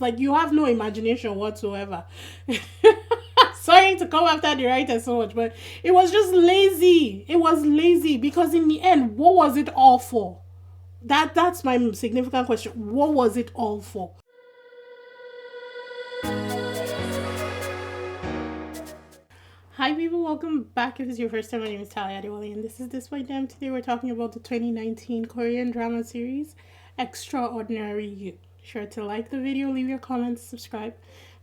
Like, you have no imagination whatsoever. Sorry to come after the writer so much, but it was just lazy. It was lazy because in the end, what was it all for? That's my significant question. What was it all for? Hi people, welcome back. If this is your first time, my name is Talia Adewale and this is DISBYDEM. Today we're talking about the 2019 Korean drama series, Extraordinary You. Sure to like the video, leave your comments, subscribe,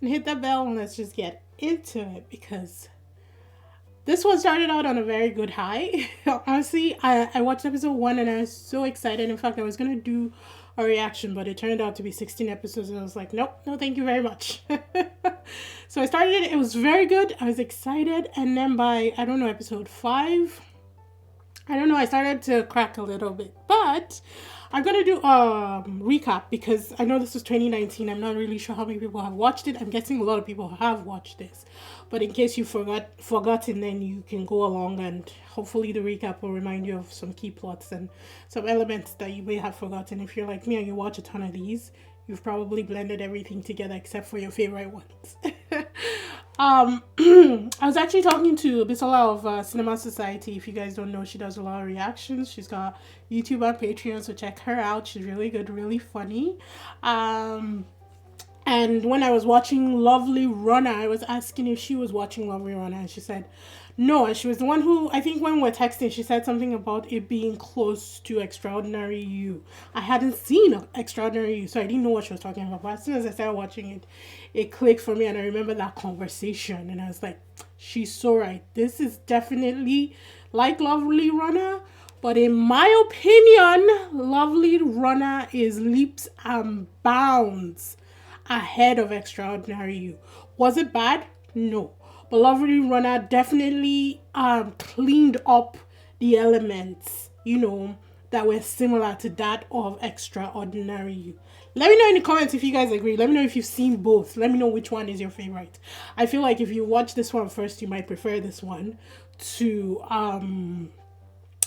and hit that bell, and let's just get into it because this one started out on a very good high. Honestly, I watched episode 1 and I was so excited. In fact, I was going to do a reaction, but it turned out to be 16 episodes and I was like, nope, no thank you very much. So I started it. It was very good. I was excited. And then by, I don't know, episode 5, I don't know, I started to crack a little bit. But I'm going to do a recap because I know this was 2019. I'm not really sure how many people have watched it. I'm guessing a lot of people have watched this. But in case you forgotten, then you can go along and hopefully the recap will remind you of some key plots and some elements that you may have forgotten. If you're like me and you watch a ton of these, you've probably blended everything together except for your favorite ones. I was actually talking to Bisola of Cinema Society. If you guys don't know, she does a lot of reactions. She's got YouTube and Patreon, so check her out. She's really good, really funny. And when I was watching Lovely Runner, I was asking if she was watching Lovely Runner, and she said no. And she was the one who, I think when we were texting, she said something about it being close to Extraordinary You. I hadn't seen Extraordinary You, so I didn't know what she was talking about. But as soon as I started watching it, it clicked for me, and I remember that conversation, and I was like, she's so right. This is definitely like Lovely Runner, but in my opinion, Lovely Runner is leaps and bounds ahead of Extraordinary You. Was it bad? No. But Lovely Runner definitely cleaned up the elements, that were similar to that of Extraordinary You. Let me know in the comments if you guys agree. Let me know if you've seen both. Let me know which one is your favorite. I feel like if you watch this one first, you might prefer this one to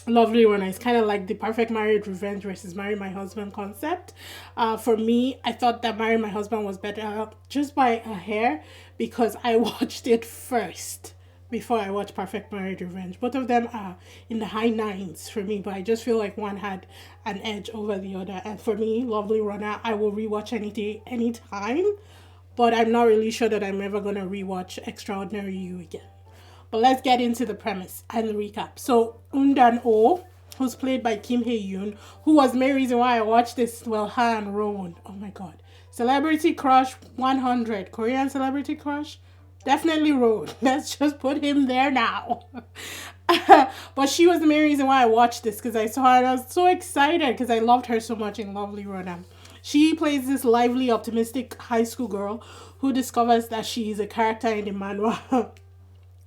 Lovely Runner. It's kind of like the perfect marriage revenge versus Marry My Husband concept. For me, I thought that Marry My Husband was better just by a hair because I watched it first before I watched Perfect Marriage Revenge. Both of them are in the high 9s for me, but I just feel like one had an edge over the other. And for me, Lovely Runner, I will rewatch anytime, but I'm not really sure that I'm ever going to rewatch Extraordinary You again. But let's get into the premise and the recap. So, Undan Oh, who's played by Kim Hae-yoon, who was the main reason why I watched this, well, her and Rowan. Oh my god. Celebrity crush 100. Korean celebrity crush? Definitely Rowan. Let's just put him there now. But she was the main reason why I watched this because I saw her and I was so excited because I loved her so much in Lovely Runner. She plays this lively, optimistic high school girl who discovers that she is a character in the manhwa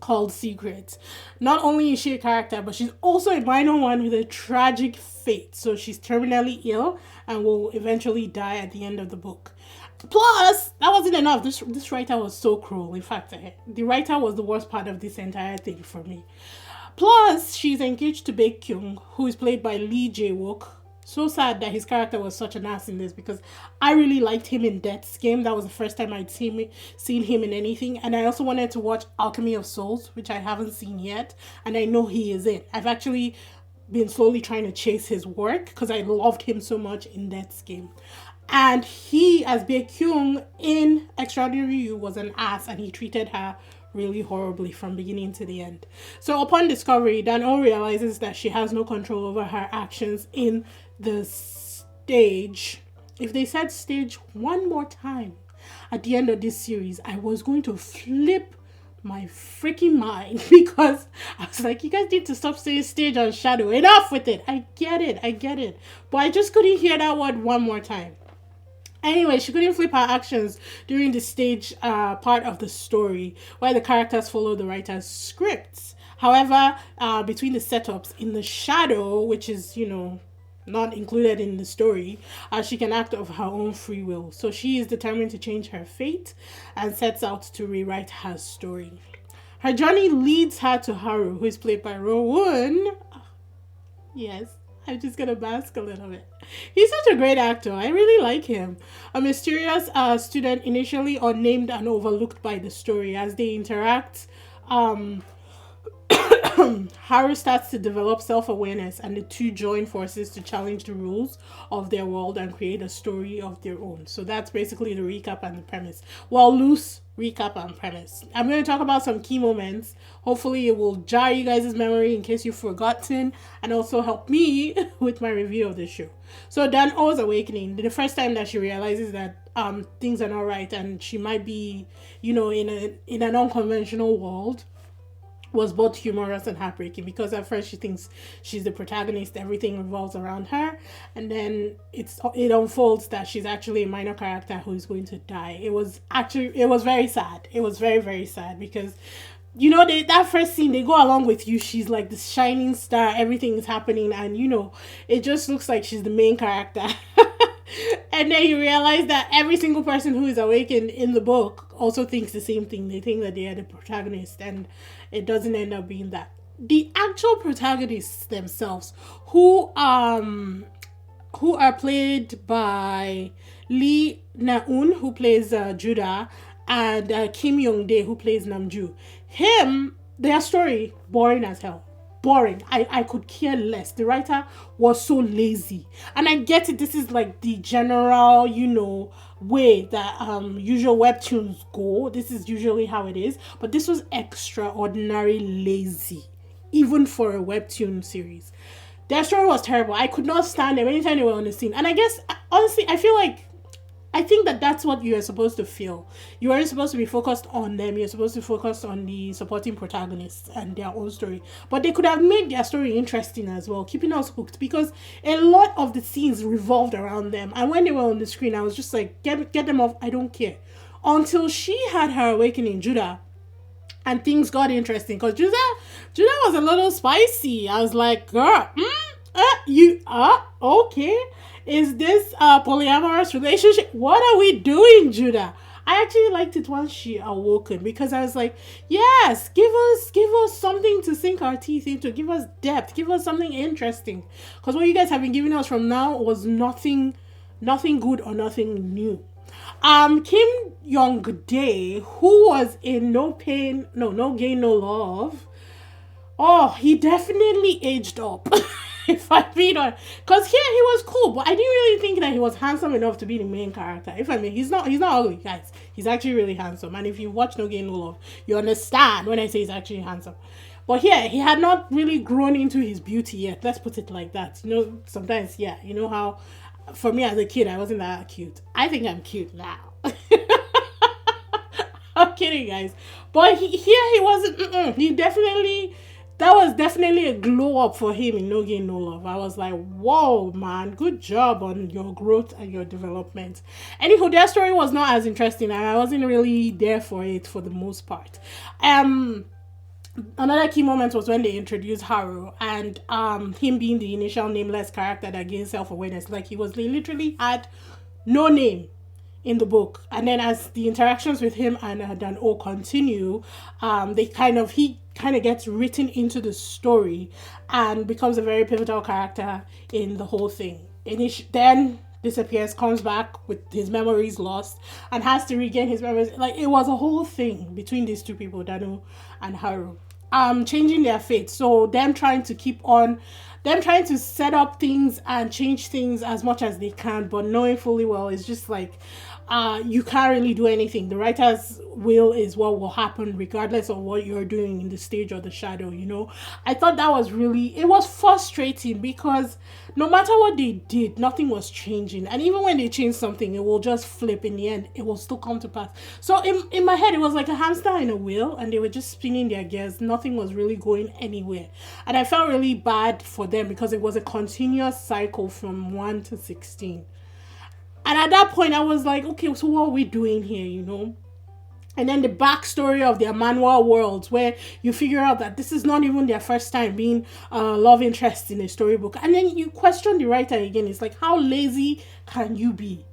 called Secrets. Not only is she a character, but she's also a minor one with a tragic fate. So she's terminally ill and will eventually die at the end of the book. Plus, that wasn't enough. This writer was so cruel. In fact, the writer was the worst part of this entire thing for me. Plus, she's engaged to Baekhyun, who is played by Lee Jae-wook. So sad that his character was such an ass in this because I really liked him in Death's Game. That was the first time I'd seen him in anything. And I also wanted to watch Alchemy of Souls, which I haven't seen yet. And I know he is in. I've actually been slowly trying to chase his work because I loved him so much in Death's Game. And he, as Baekhyun in Extraordinary You, was an ass and he treated her really horribly from beginning to the end. So upon discovery, Dan-oh realizes that she has no control over her actions in the stage. If they said stage one more time at the end of this series, I was going to flip my freaking mind because I was like, you guys need to stop saying stage and shadow. Enough with it. I get it. But I just couldn't hear that word one more time. Anyway, she couldn't flip her actions during the stage part of the story where the characters follow the writer's scripts. However, between the setups in the shadow, which is, not included in the story, she can act of her own free will. So she is determined to change her fate and sets out to rewrite her story. Her journey leads her to Haru, who is played by Rowan. Yes, I'm just gonna bask a little bit. He's such a great actor. I really like him. A mysterious student, initially unnamed and overlooked by the story, as they interact. Um, Haru starts to develop self awareness, and the two join forces to challenge the rules of their world and create a story of their own. So that's basically the recap and the premise. Well, loose recap and premise. I'm going to talk about some key moments. Hopefully, it will jar you guys' memory in case you've forgotten, and also help me with my review of the show. So, Dan O's awakening. The first time that she realizes that things are not right and she might be, in an unconventional world, was both humorous and heartbreaking, because at first she thinks she's the protagonist, everything revolves around her, and then it unfolds that she's actually a minor character who is going to die. It was very sad. It was very, very sad, because that first scene, they go along with you, she's like this shining star, everything is happening, and it just looks like she's the main character. And then you realize that every single person who is awakened in the book also thinks the same thing. They think that they are the protagonist, and it doesn't end up being that. The actual protagonists themselves, who are played by Lee Na-eun, who plays Judah, and Kim Young-dae, who plays Namju. Their story, boring as hell. Boring. I could care less. The writer was so lazy. And I get it. This is like the general, way that usual webtoons go. This is usually how it is. But this was extraordinary lazy, even for a webtoon series. Their story was terrible. I could not stand them anytime they were on the scene. And I guess, honestly, I think that that's what you are supposed to feel. You aren't supposed to be focused on them. You're supposed to focus on the supporting protagonists and their own story. But they could have made their story interesting as well, keeping us hooked, because a lot of the scenes revolved around them. And when they were on the screen, I was just like, get them off. I don't care. Until she had her awakening, Judah, and things got interesting, because Judah was a little spicy. I was like, girl, okay. Is this a polyamorous relationship? What are we doing, Judah? I actually liked it once she awoken, because I was like, yes, give us something to sink our teeth into, give us depth, give us something interesting. Because what you guys have been giving us from now was nothing good or nothing new. Kim Young-dae, who was in No Gain, No Love. Oh, he definitely aged up. If I mean, because here he was cool, but I didn't really think that he was handsome enough to be the main character. If I mean, he's not ugly, guys. He's actually really handsome, and if you watch No Gain No Love, you understand when I say he's actually handsome. But here, he had not really grown into his beauty yet. Let's put it like that. Sometimes, how for me as a kid, I wasn't that cute. I think I'm cute now. I'm kidding, guys. But he wasn't. That was definitely a glow up for him in No Gain No Love. I was like, whoa, man, good job on your growth and your development. Anywho, their story was not as interesting, and I wasn't really there for it for the most part. Another key moment was when they introduced Haru, and him being the initial nameless character that gained self-awareness. Like, he literally had no name in the book, and then as the interactions with him and Dan O continue, he kind of gets written into the story and becomes a very pivotal character in the whole thing. Then disappears, comes back with his memories lost, and has to regain his memories. Like, it was a whole thing between these two people, Danu and Haru, changing their fate. So them trying to set up things and change things as much as they can, but knowing fully well it's just like, you can't really do anything. The writer's will is what will happen regardless of what you're doing in the stage or the shadow, I thought that was it was frustrating, because no matter what they did, nothing was changing. And even when they change something, it will just flip in the end. It will still come to pass. So in my head, it was like a hamster in a wheel, and they were just spinning their gears. Nothing was really going anywhere. And I felt really bad for them, because it was a continuous cycle from 1 to 16. And at that point, I was like, okay, so what are we doing here, And then the backstory of their manual worlds, where you figure out that this is not even their first time being love interest in a storybook. And then you question the writer again. It's like, how lazy can you be?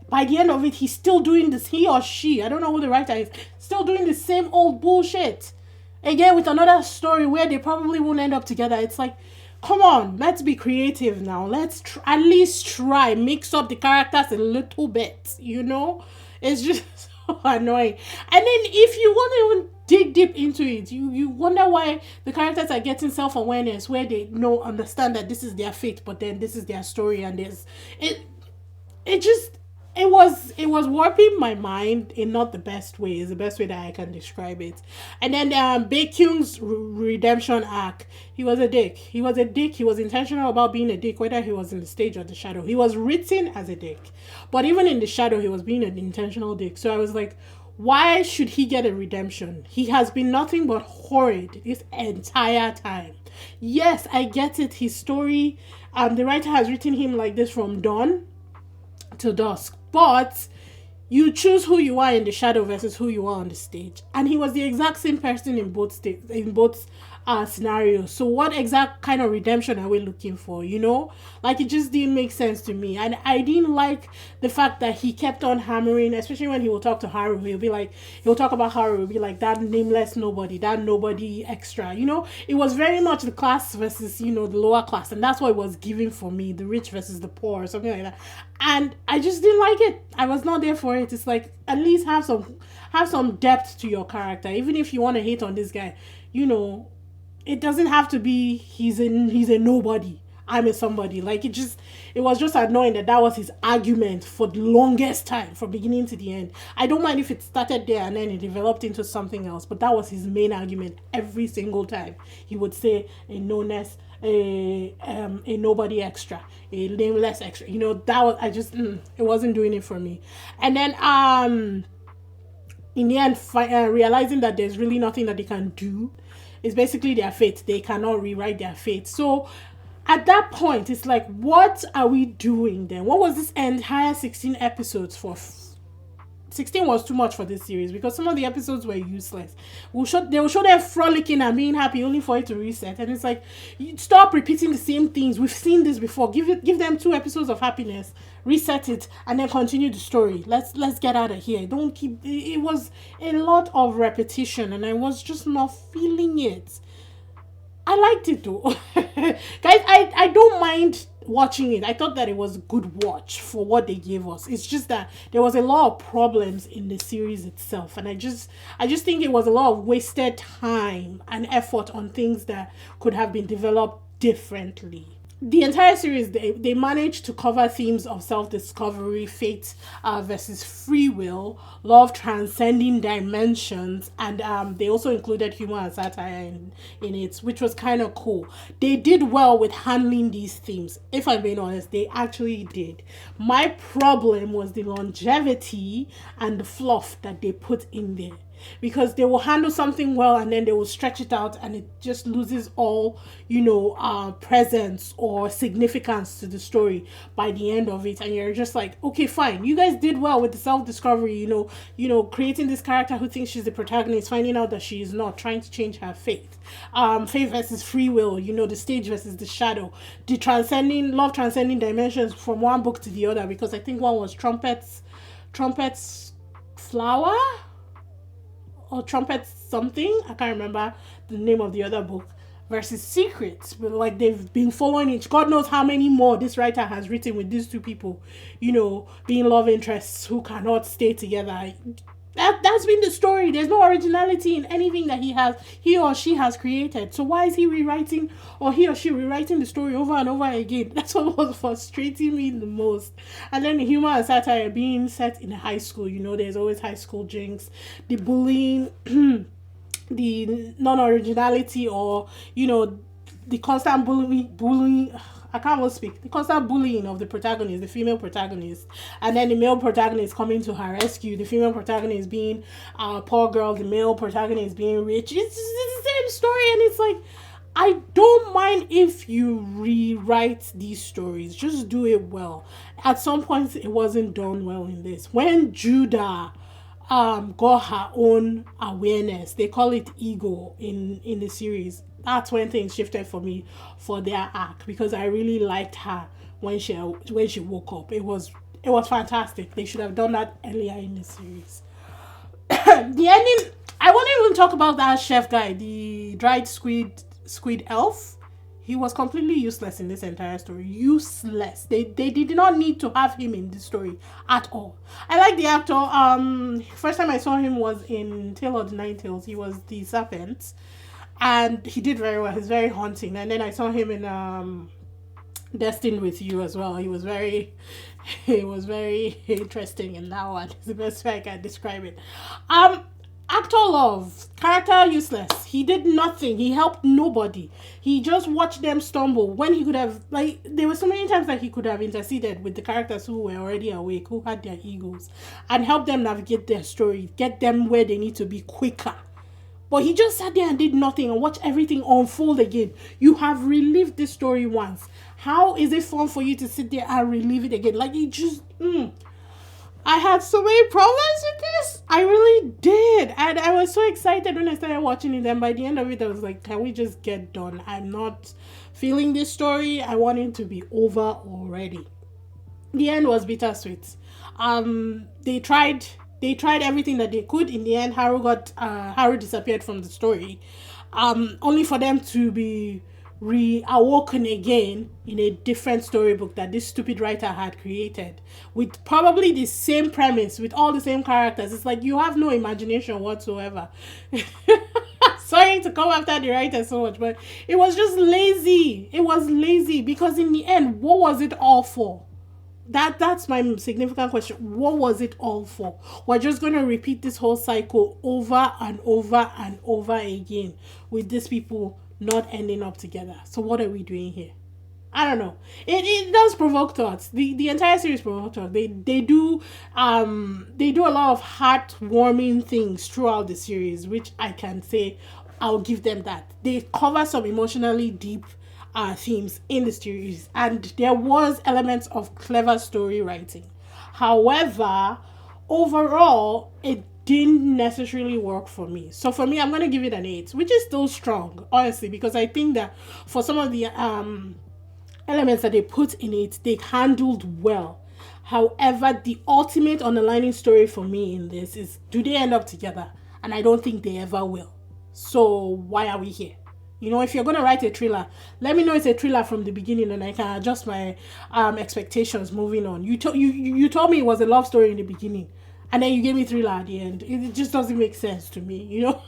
By the end of it, he's still doing this, he or she, I don't know who the writer is, still doing the same old bullshit. Again, with another story where they probably won't end up together. It's like, Come on, let's be creative now. Let's at least try mix up the characters a little bit. It's just so annoying. And then if you want to even dig deep into it, you wonder why the characters are getting self-awareness where they know understand that this is their fate, but then this is their story, and there's it it just it was warping my mind in not the best way. Is the best way that I can describe it. And then Baekhyun's redemption arc. He was a dick. He was a dick. He was intentional about being a dick, whether he was in the stage or the shadow. He was written as a dick, but even in the shadow, he was being an intentional dick. So I was like, why should he get a redemption? He has been nothing but horrid this entire time. Yes, I get it. His story, the writer has written him like this from dawn till dusk. But you choose who you are in the shadow versus who you are on the stage, and he was the exact same person in both states, in both scenarios. So what exact kind of redemption are we looking for? Like, it just didn't make sense to me, and I didn't like the fact that he kept on hammering, especially when he will talk to Haru. He'll talk about Haru. He'll be like, that nameless nobody, that nobody extra. It was very much the class versus the lower class, and that's what it was giving for me, the rich versus the poor, or something like that. And I just didn't like it. I was not there for it. It's like, at least have some depth to your character. Even if you want to hate on this guy, it doesn't have to be he's a nobody, I'm a somebody. Like, it was just annoying that was his argument for the longest time, from beginning to the end. I don't mind if it started there and then it developed into something else, but that was his main argument every single time. He would say a no-ness, a nobody extra, a nameless extra. That was, it wasn't doing it for me. And then in the end, realizing that there's really nothing that they can do. It's basically their fate. They cannot rewrite their fate. So at that point, it's like, what are we doing then? What was this entire 16 episodes for? 16 was too much for this series because some of the episodes were useless. They will show them frolicking and being happy only for it to reset. And it's like, you stop repeating the same things. We've seen this before. Give them 2 episodes of happiness, reset it, and then continue the story. Let's get out of here. Don't keep. It was a lot of repetition, and I was just not feeling it. I liked it though. Guys, I don't mind watching it. I thought that it was a good watch for what they gave us. It's just that there was a lot of problems in the series itself, and I just think it was a lot of wasted time and effort on things that could have been developed differently. The entire series, they managed to cover themes of self-discovery, fate versus free will, love transcending dimensions, and they also included humor and satire in it, which was kind of cool. They did well with handling these themes. If I'm being honest, they actually did. My problem was the longevity and the fluff that they put in there. Because they will handle something well and then they will stretch it out and it just loses all presence or significance to the story by the end of it, and you're just like, okay, fine, you guys did well with the self-discovery, creating this character who thinks she's the protagonist, finding out that she is not, trying to change her fate, fate versus free will, the stage versus the shadow, the transcending dimensions from one book to the other, because I think one was trumpets flower or trumpet something, I can't remember the name of the other book, versus secrets. But like, they've been following it. God knows how many more this writer has written with these 2 people, being love interests who cannot stay together. That's been the story. There's no originality in anything that he or she has created. So why is he rewriting, or he or she rewriting the story over and over again? That's what was frustrating me the most. And then the humor and satire being set in high school. There's always high school jinx, the bullying, the non-originality, or the constant bullying. I can't even speak. The constant bullying of the protagonist, the female protagonist, and then the male protagonist coming to her rescue. The female protagonist being a poor girl, the male protagonist being rich. It's the same story, and it's like, I don't mind if you rewrite these stories. Just do it well. At some points, it wasn't done well in this. When Judah got her own awareness, they call it ego in the series. That's when things shifted for me for their arc, because I really liked her when she woke up. It was fantastic. They should have done that earlier in the series. The ending, I won't even talk about that chef guy, the dried squid elf. He was completely useless in this entire story. Useless. They did not need to have him in this story at all. I like the actor. First time I saw him was in Tale of the Nine Tails. He was the serpent, and he did very well. He's very haunting. And then I saw him in Destined with You as well. He was very interesting in that one. It's the best way I can describe it. Actor love, character useless. He did nothing. He helped nobody. He just watched them stumble when he could have, like, there were so many times that he could have interceded with the characters who were already awake, who had their egos, and help them navigate their story, get them where they need to be quicker. But he just sat there and did nothing and watched everything unfold again. You have relived this story once. How is it fun for you to sit there and relive it again? Like, it just, I had so many problems with this. I really did. And I was so excited when I started watching it. And by the end of it, I was like, can we just get done? I'm not feeling this story. I want it to be over already. The end was bittersweet. They tried everything that they could. In the end, Haru disappeared from the story. Only for them to be reawoken again in a different storybook that this stupid writer had created, with probably the same premise, with all the same characters. It's like you have no imagination whatsoever. Sorry to come after the writer so much, but it was just lazy. It was lazy because in the end, what was it all for? That's my significant question. What was it all for? We're just going to repeat this whole cycle over and over and over again with these people not ending up together. So what are we doing here? I don't know. It does provoke thoughts. The entire series provokes thoughts. They do a lot of heartwarming things throughout the series, which I can say I'll give them that. They cover some emotionally deep themes in the series, and there was elements of clever story writing. However, overall, it didn't necessarily work for me. So for me, I'm going to give it an 8, which is still strong, honestly, because I think that for some of the elements that they put in it, they handled well. However, the ultimate underlining story for me in this is, do they end up together? And I don't think they ever will. So why are we here? You know, if you're going to write a thriller, let me know it's a thriller from the beginning and I can adjust my expectations moving on. You told me it was a love story in the beginning and then you gave me thriller at the end. It just doesn't make sense to me, you know.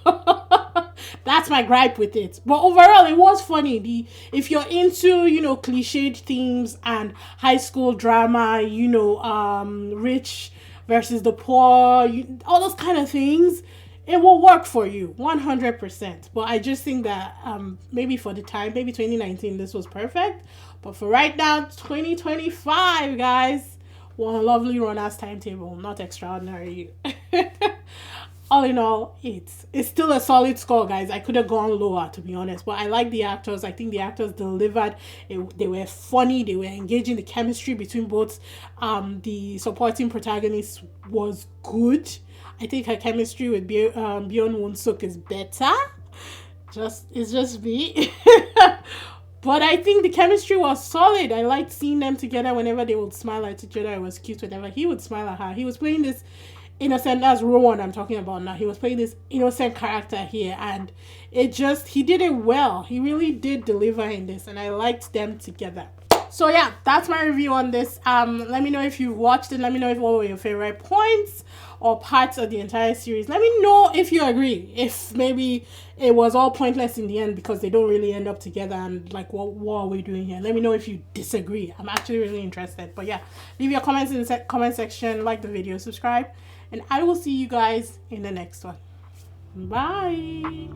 That's my gripe with it. But overall, it was funny. If you're into, you know, cliched themes and high school drama, you know, rich versus the poor, all those kind of things, it will work for you 100%. But I just think that maybe for the time, maybe 2019, this was perfect. But for right now, 2025, guys, one lovely runners timetable, not extraordinary. All in all, it's still a solid score, guys. I could have gone lower, to be honest, but I like the actors. I think the actors delivered. They were funny. They were engaging. The chemistry between both the supporting protagonists was good. I think her chemistry with Byeon Woon-suk is better. It's just me. But I think the chemistry was solid. I liked seeing them together whenever they would smile at each other. It was cute whenever he would smile at her. He was playing this innocent, that's Rowan I'm talking about now. He was playing this innocent character here, and he did it well. He really did deliver in this, and I liked them together. So yeah, that's my review on this. Let me know if you've watched it. Let me know what were your favorite points or parts of the entire series. Let me know if you agree. If maybe it was all pointless in the end because they don't really end up together, and like, what are we doing here? Let me know if you disagree. I'm actually really interested. But yeah, leave your comments in the comment section, like the video, subscribe, and I will see you guys in the next one. Bye.